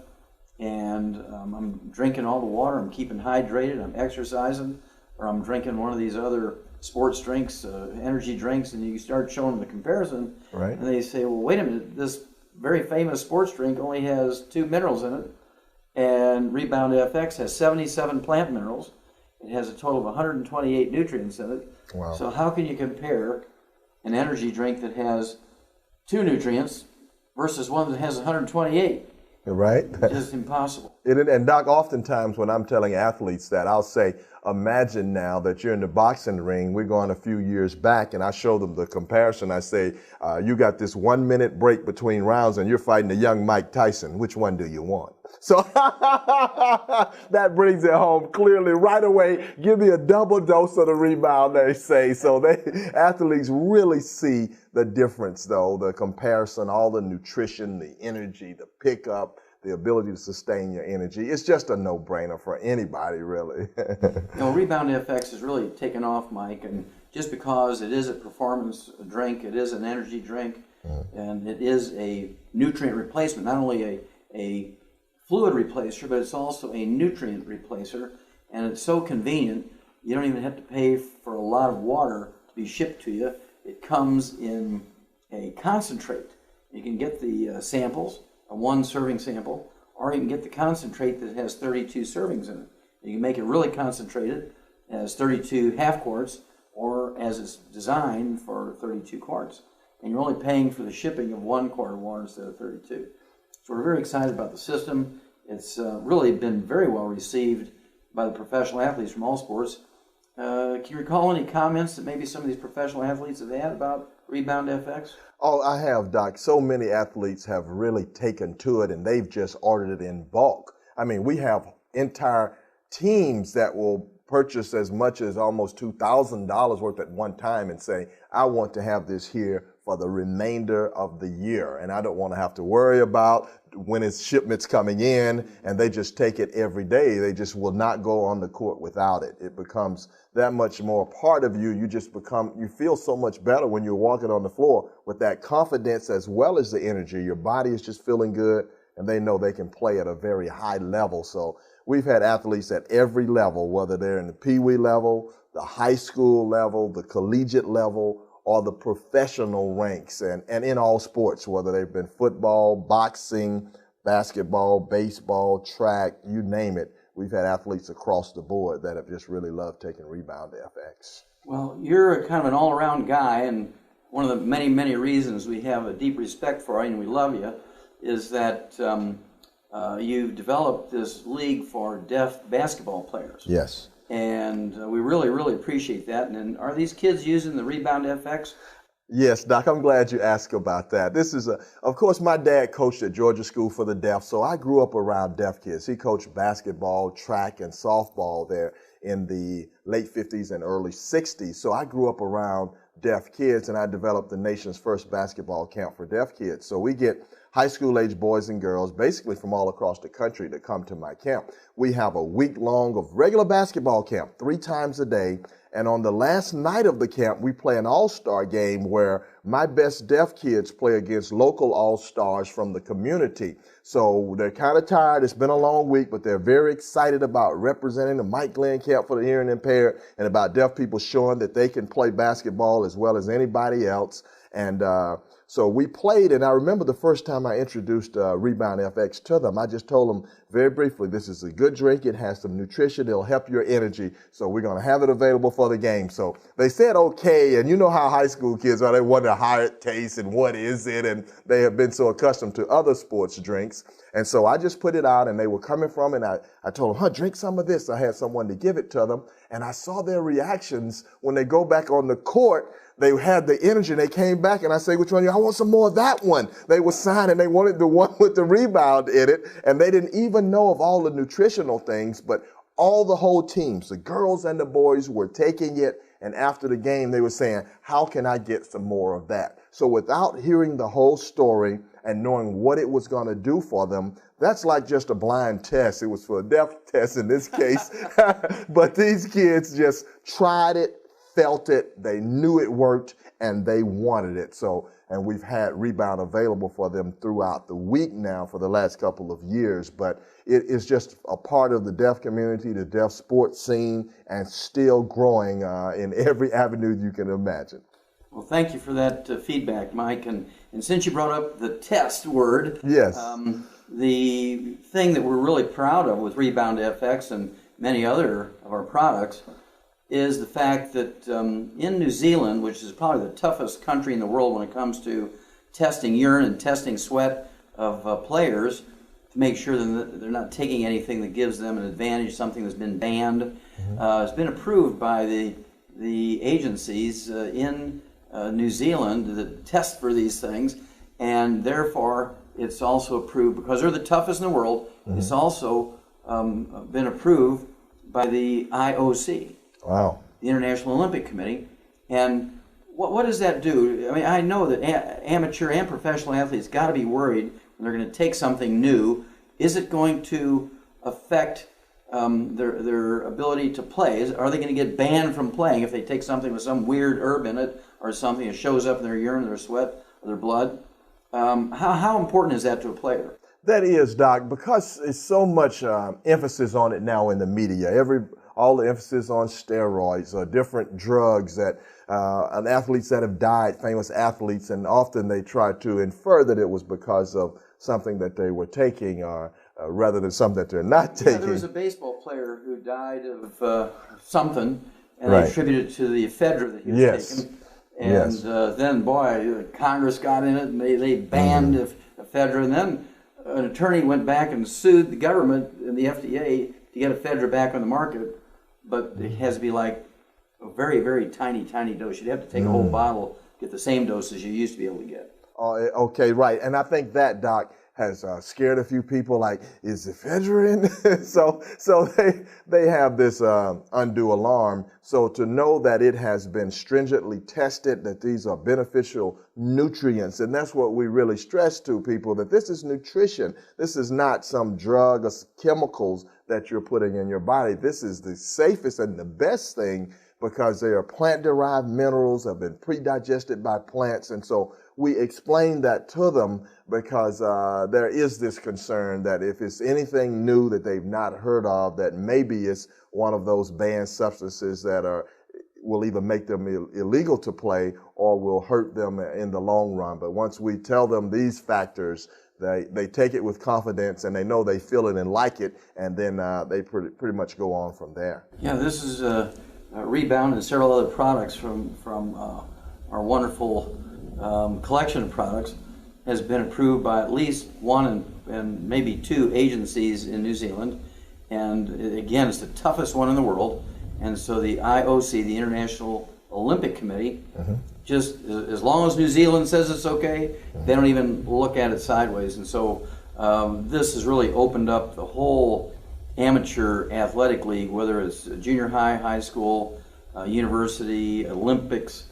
and I'm drinking all the water. I'm keeping hydrated. I'm exercising, or I'm drinking one of these other sports drinks, energy drinks, and you start showing them the comparison, right? And they say, well, wait a minute, this very famous sports drink only has 2 minerals in it, and Rebound FX has 77 plant minerals. It has a total of 128 nutrients in it. Wow. So how can you compare an energy drink that has 2 nutrients versus one that has 128? Right? It's just impossible. And Doc, oftentimes when I'm telling athletes that, I'll say, imagine now that you're in the boxing ring. We're going a few years back, and I show them the comparison. I say, you got this 1 minute break between rounds, and you're fighting a young Mike Tyson. Which one do you want? So that brings it home clearly right away. Give me a double dose of the rebound, they say. So athletes really see the difference, though, the comparison, all the nutrition, the energy, the pickup, the ability to sustain your energy. It's just a no-brainer for anybody, really. Rebound FX has really taken off, Mike, and just because it is a performance drink, it is an energy drink, and it is a nutrient replacement, not only a fluid replacer, but it's also a nutrient replacer, and it's so convenient, you don't even have to pay for a lot of water to be shipped to you. It comes in a concentrate. You can get the samples, a 1 serving sample, or you can get the concentrate that has 32 servings in it. You can make it really concentrated as 32 half quarts, or as it's designed for 32 quarts. And you're only paying for the shipping of 1 quart of water instead of 32. So we're very excited about the system. It's really been very well received by the professional athletes from all sports. Can you recall any comments that maybe some of these professional athletes have had about Rebound FX? Oh, I have, Doc. So many athletes have really taken to it, and they've just ordered it in bulk. I mean, we have entire teams that will purchase as much as almost $2,000 worth at one time and say, I want to have this here for the remainder of the year, and I don't want to have to worry about when its shipments coming in, and they just take it every day. They just will not go on the court without it. It becomes that much more part of you. You feel so much better when you're walking on the floor with that confidence as well as the energy. Your body is just feeling good, and they know they can play at a very high level. So we've had athletes at every level, whether they're in the Pee-wee level, the high school level, the collegiate level, or the professional ranks, and in all sports, whether they've been football, boxing, basketball, baseball, track, you name it. We've had athletes across the board that have just really loved taking Rebound FX. Well, you're kind of an all-around guy, and one of the many, many reasons we have a deep respect for you and we love you is that you've developed this league for deaf basketball players. Yes. And we really, really appreciate that. And are these kids using the Rebound FX? Yes, Doc, I'm glad you asked about that. This is of course, my dad coached at Georgia School for the Deaf, so I grew up around deaf kids. He coached basketball, track, and softball there in the late 50s and early 60s. So I grew up around deaf kids, and I developed the nation's first basketball camp for deaf kids. So we get high school age boys and girls basically from all across the country to come to my camp. We have a week long of regular basketball camp 3 times a day. And on the last night of the camp, we play an all-star game where my best deaf kids play against local all-stars from the community. So they're kind of tired. It's been a long week, but they're very excited about representing the Mike Glenn Camp for the Hearing Impaired and about deaf people showing that they can play basketball as well as anybody else. And so we played, and I remember the first time I introduced Rebound FX to them, I just told them very briefly, this is a good drink. It has some nutrition. It'll help your energy. So we're going to have it available for the game. So they said okay, and you know how high school kids are. They wonder how it tastes and what is it, and they have been so accustomed to other sports drinks. And so I just put it out, and they were coming from it, and I told them, drink some of this. I had someone to give it to them, and I saw their reactions when they go back on the court. They had the energy, and they came back, and I say, which one? I want some more of that one. They were signing. They wanted the one with the rebound in it, and they didn't even know of all the nutritional things, but all the whole teams, the girls and the boys, were taking it, and after the game, they were saying, how can I get some more of that? So without hearing the whole story and knowing what it was going to do for them, that's like just a blind test. It was for a deaf test in this case, but these kids just tried it, felt it, they knew it worked, and they wanted it. So, and we've had Rebound available for them throughout the week now for the last couple of years, but it is just a part of the deaf community, the deaf sports scene, and still growing in every avenue you can imagine. Well, thank you for that feedback, Mike. And since you brought up the test word, yes, the thing that we're really proud of with Rebound FX and many other of our products is the fact that in New Zealand, which is probably the toughest country in the world when it comes to testing urine and testing sweat of players, to make sure that they're not taking anything that gives them an advantage, something that's been banned, has been approved by the agencies in New Zealand that test for these things, and therefore it's also approved, because they're the toughest in the world, it's also been approved by the IOC. Wow. The International Olympic Committee. And what does that do? I mean, I know that amateur and professional athletes got to be worried when they're going to take something new. Is it going to affect their ability to play? Are they going to get banned from playing if they take something with some weird herb in it, or something that shows up in their urine, their sweat, or their blood? How important is that to a player? That is, Doc, because it's so much emphasis on it now in the media. All the emphasis on steroids or different drugs that athletes that have died, famous athletes, and often they try to infer that it was because of something that they were taking rather than something that they're not taking. Yeah, there was a baseball player who died of something, and they attributed it to the ephedra that he was taking. And then, boy, Congress got in it, and they banned ephedra, and then an attorney went back and sued the government and the FDA to get ephedra back on the market. But it has to be like a very, very tiny, tiny dose. You'd have to take a whole bottle, get the same dose as you used to be able to get. Okay, right. And I think that, Doc, has scared a few people, like, is ephedra in? so they have this undue alarm. So to know that it has been stringently tested, that these are beneficial nutrients, and that's what we really stress to people, that this is nutrition. This is not some drug or chemicals that you're putting in your body. This is the safest and the best thing, because they are plant-derived minerals, have been pre-digested by plants. And so we explain that to them, because there is this concern that if it's anything new that they've not heard of, that maybe it's one of those banned substances that will either make them illegal to play or will hurt them in the long run. But once we tell them these factors, they take it with confidence, and they know they feel it and like it, and then they pretty much go on from there. Yeah, this is Rebound and several other products from our wonderful collection of products has been approved by at least one and maybe two agencies in New Zealand. And again, it's the toughest one in the world. And so the IOC, the International Olympic Committee, just as long as New Zealand says it's okay, they don't even look at it sideways. And so this has really opened up the whole amateur athletic league, whether it's junior high, high school, university, Olympics.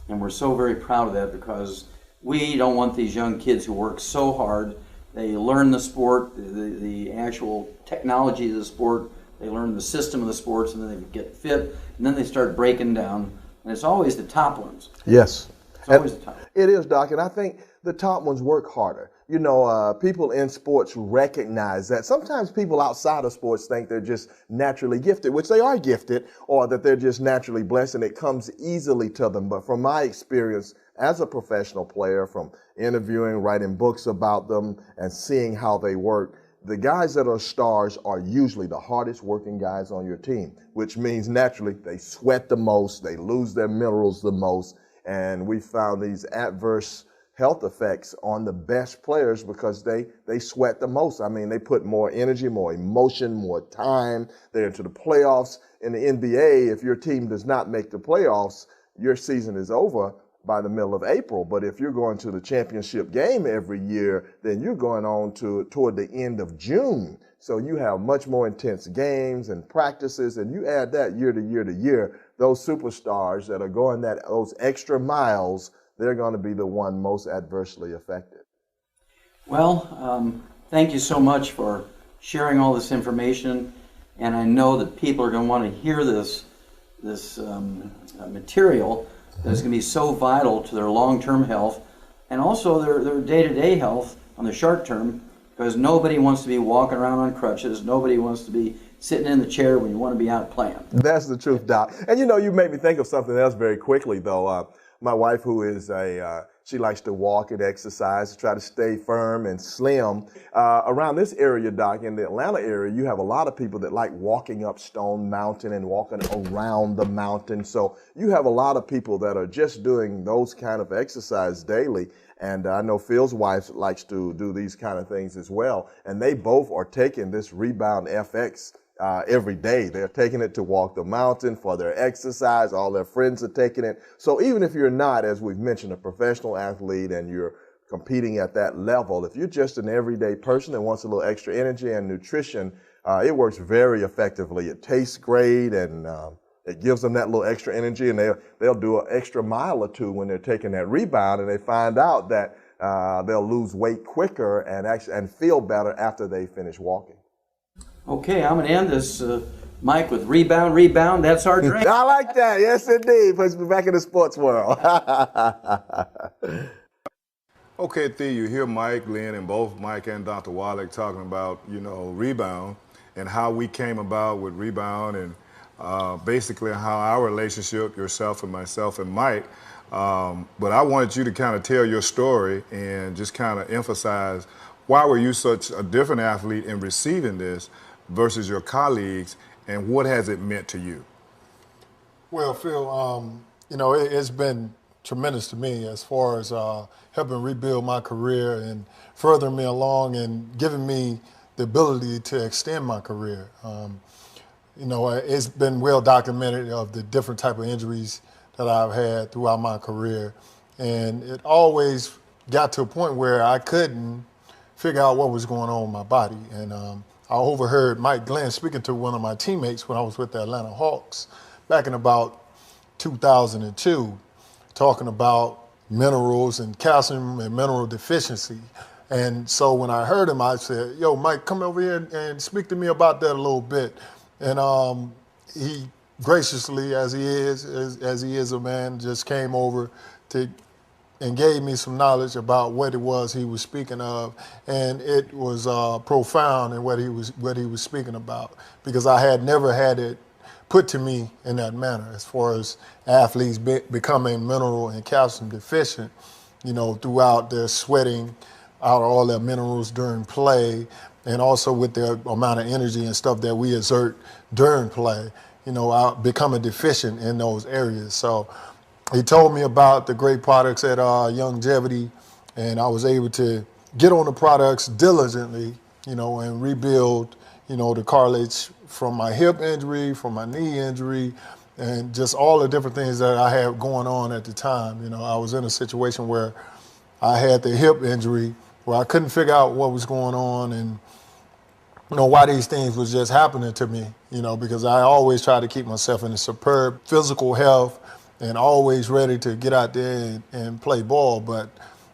And we're so very proud of that, because we don't want these young kids who work so hard. They learn the sport, the actual technology of the sport, they learn the system of the sports, and then they get fit, and then they start breaking down. And it's always the top ones. Yes. It's always the top. It is, Doc, and I think the top ones work harder. You know, people in sports recognize that. Sometimes people outside of sports think they're just naturally gifted, which they are gifted, or that they're just naturally blessed and it comes easily to them. But from my experience as a professional player, from interviewing, writing books about them, and seeing how they work, the guys that are stars are usually the hardest working guys on your team, which means naturally they sweat the most, they lose their minerals the most, and we found these adverse health effects on the best players because they sweat the most. I mean, they put more energy, more emotion, more time. They're into the playoffs. In the NBA, if your team does not make the playoffs, your season is over by the middle of April. But if you're going to the championship game every year, then you're going on toward the end of June. So you have much more intense games and practices, and you add that year to year to year, those superstars that are going those extra miles, they're going to be the one most adversely affected. Well, thank you so much for sharing all this information, and I know that people are going to want to hear this material that's going to be so vital to their long-term health and also their day-to-day health on the short term, because nobody wants to be walking around on crutches. Nobody wants to be sitting in the chair when you want to be out playing. That's the truth, Doc. And you know, you made me think of something else very quickly, though. My wife, who is she likes to walk and exercise, try to stay firm and slim. Around this area, Doc, in the Atlanta area, you have a lot of people that like walking up Stone Mountain and walking around the mountain. So you have a lot of people that are just doing those kind of exercise daily. And I know Phil's wife likes to do these kind of things as well. And they both are taking this Rebound FX every day. They're taking it to walk the mountain for their exercise. All their friends are taking it. So even if you're not, as we've mentioned, a professional athlete and you're competing at that level, if you're just an everyday person that wants a little extra energy and nutrition, it works very effectively. It tastes great, and it gives them that little extra energy, and they'll do an extra mile or two when they're taking that Rebound, and they find out that they'll lose weight quicker and feel better after they finish walking. Okay, I'm going to end this, Mike, with Rebound. That's our drink. I like that. Yes, indeed. Puts me back in the sports world. Okay, Thea, you hear Mike, Lynn, and both Mike and Dr. Wallach talking about, Rebound and how we came about with Rebound, and basically how our relationship, yourself and myself and Mike. But I wanted you to kind of tell your story and just kind of emphasize, why were you such a different athlete in receiving this versus your colleagues, and what has it meant to you? Well, Phil, it's been tremendous to me as far as helping rebuild my career and furthering me along and giving me the ability to extend my career. It's been well documented of the different type of injuries that I've had throughout my career, and it always got to a point where I couldn't figure out what was going on with my body. And I overheard Mike Glenn speaking to one of my teammates when I was with the Atlanta Hawks back in about 2002, talking about minerals and calcium and mineral deficiency. And so when I heard him, I said, "Yo, Mike, come over here and speak to me about that a little bit." And he graciously, as he is a man, just came over and gave me some knowledge about what it was he was speaking of, and it was profound in what he was speaking about, because I had never had it put to me in that manner, as far as athletes becoming mineral and calcium deficient, throughout their sweating out all their minerals during play, and also with the amount of energy and stuff that we exert during play. becoming deficient in those areas. So he told me about the great products at Longevity, and I was able to get on the products diligently, and rebuild, the cartilage from my hip injury, from my knee injury, and just all the different things that I had going on at the time. I was in a situation where I had the hip injury where I couldn't figure out what was going on and why these things was just happening to me, because I always try to keep myself in a superb physical health and always ready to get out there and play ball. But,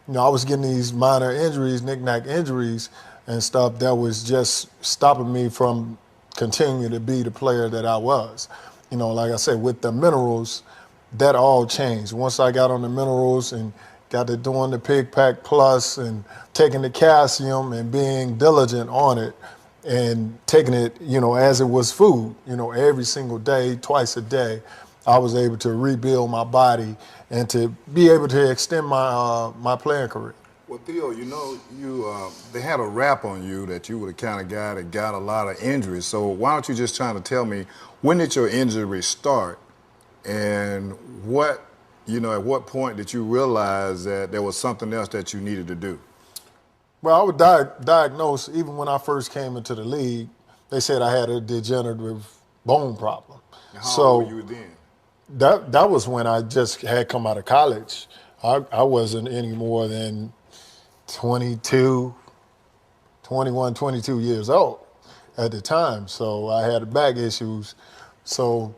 I was getting these minor injuries, knick-knack injuries and stuff that was just stopping me from continuing to be the player that I was. Like I said, with the minerals, that all changed. Once I got on the minerals and got to doing the Pig Pack Plus and taking the calcium and being diligent on it and taking it, as it was food, every single day, twice a day, I was able to rebuild my body and to be able to extend my playing career. Well, Theo, they had a rap on you that you were the kind of guy that got a lot of injuries. So why don't you just try to tell me, when did your injury start, and at what point did you realize that there was something else that you needed to do? Well, I was diagnosed even when I first came into the league. They said I had a degenerative bone problem. How old were you then? That was when I just had come out of college. I wasn't any more than 22 years old at the time. So I had back issues. So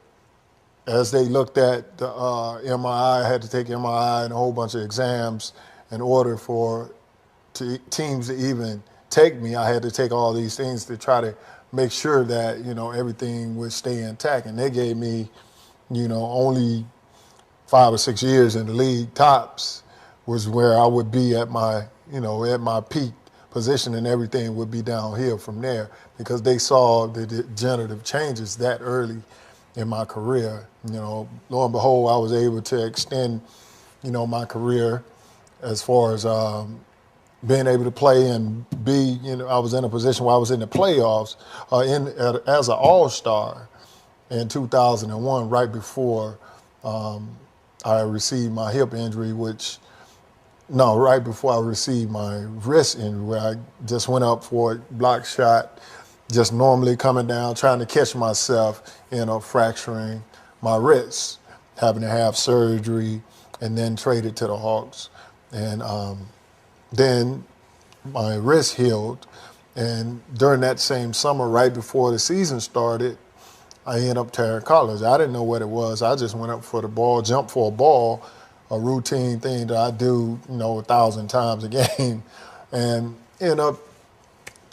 as they looked at the MRI, I had to take MRI and a whole bunch of exams in order for teams to even take me. I had to take all these things to try to make sure that, everything would stay intact. And they gave me, only 5 or 6 years in the league tops was where I would be at my, at my peak position, and everything would be downhill from there because they saw the degenerative changes that early in my career. Lo and behold, I was able to extend, my career as far as being able to play and be, I was in a position where I was in the playoffs as an all-star in 2001, right before I received my hip injury, right before I received my wrist injury, where I just went up for a block shot, just normally coming down, trying to catch myself, fracturing my wrist, having to have surgery, and then traded to the Hawks. And then my wrist healed, and during that same summer, right before the season started, I ended up tearing cartilage. I didn't know what it was. I just went up for the ball, jumped for a ball, a routine thing that I do, 1,000 times a game, and ended up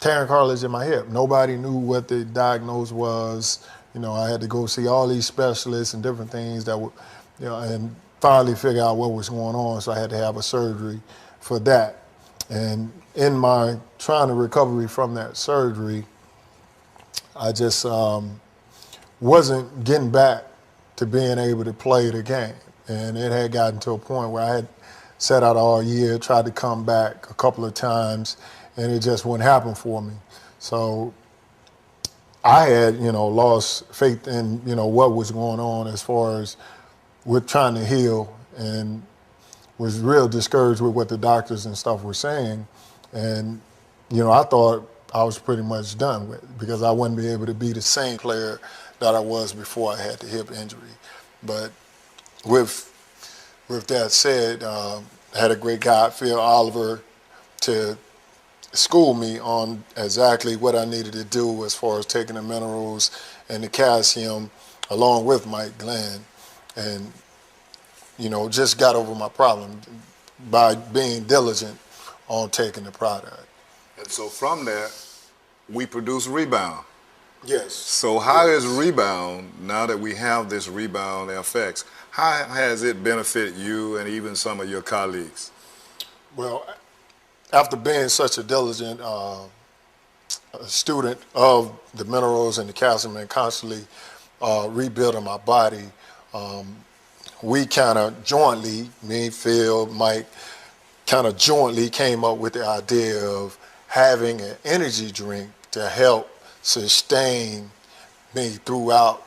tearing cartilage in my hip. Nobody knew what the diagnose was. I had to go see all these specialists and different things that would, and finally figure out what was going on. So I had to have a surgery for that. And in my trying to recovery from that surgery, I just wasn't getting back to being able to play the game. And it had gotten to a point where I had sat out all year, tried to come back a couple of times, and it just wouldn't happen for me. So I had, lost faith in, what was going on as far as with trying to heal, and was real discouraged with what the doctors and stuff were saying. And, I thought I was pretty much done with it because I wouldn't be able to be the same player that I was before I had the hip injury. But with that said, I had a great guy, Phil Oliver, to school me on exactly what I needed to do as far as taking the minerals and the calcium, along with Mike Glenn, and just got over my problem by being diligent on taking the product. And so from that, we produce Rebound. Yes. So how is Rebound, now that we have this Rebound effects, how has it benefited you and even some of your colleagues? Well, after being such a diligent student of the minerals and the calcium and constantly rebuilding my body, we kind of jointly, me, Phil, Mike, kind of jointly came up with the idea of having an energy drink to help sustain me throughout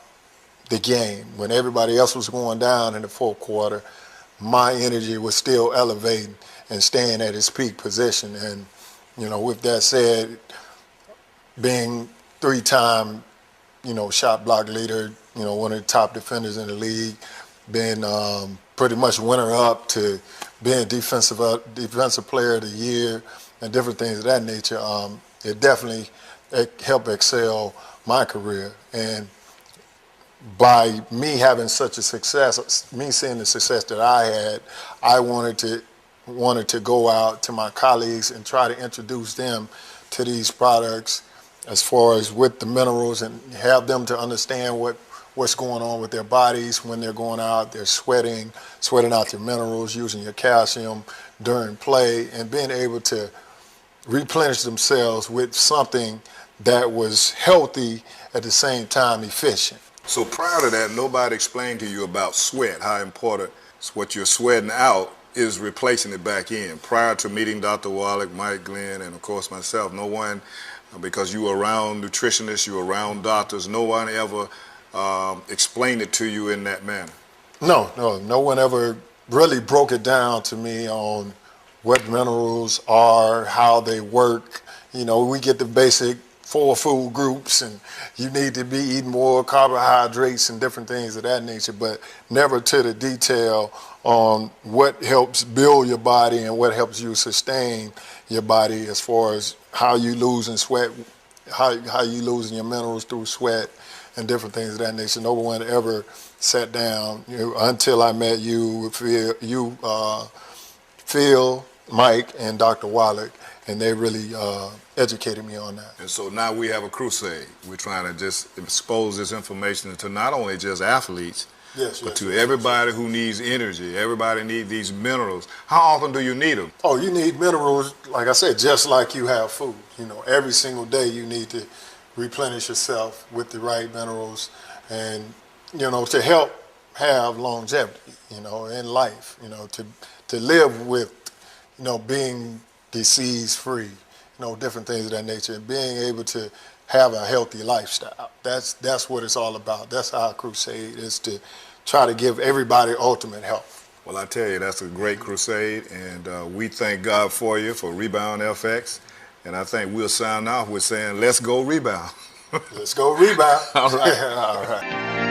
the game. When everybody else was going down in the fourth quarter, my energy was still elevating and staying at its peak position. And, with that said, being 3-time, shot block leader, one of the top defenders in the league, being pretty much winner-up to being defensive player of the year and different things of that nature, it definitely helped excel my career. And by me having such a success, me seeing the success that I had, I wanted to go out to my colleagues and try to introduce them to these products as far as with the minerals and have them to understand what's going on with their bodies when they're going out, they're sweating out your minerals, using your calcium during play, and being able to replenish themselves with something that was healthy at the same time efficient. So prior to that, nobody explained to you about sweat, how important what you're sweating out is replacing it back in. Prior to meeting Dr. Wallach, Mike Glenn, and of course myself, no one, because you were around nutritionists, you were around doctors, no one ever explained it to you in that manner. No one ever really broke it down to me on what minerals are, how they work. We get the basic 4 food groups, and you need to be eating more carbohydrates and different things of that nature, but never to the detail on what helps build your body and what helps you sustain your body as far as how you losing sweat, how you losing your minerals through sweat and different things of that nature. No one ever sat down until I met you, Phil, Mike, and Dr. Wallach, and they really educated me on that. And so now we have a crusade. We're trying to just expose this information to not only just athletes, but to everybody who needs energy. Everybody needs these minerals. How often do you need them? Oh, you need minerals, like I said, just like you have food. Every single day you need to replenish yourself with the right minerals and, to help have longevity, in life, to live with, being disease-free, different things of that nature, and being able to have a healthy lifestyle. That's what it's all about. That's our crusade, is to try to give everybody ultimate health. Well, I tell you, that's a great crusade, and we thank God for you, for Rebound FX, and I think we'll sign off with saying, let's go rebound. Let's go rebound. All right. All right.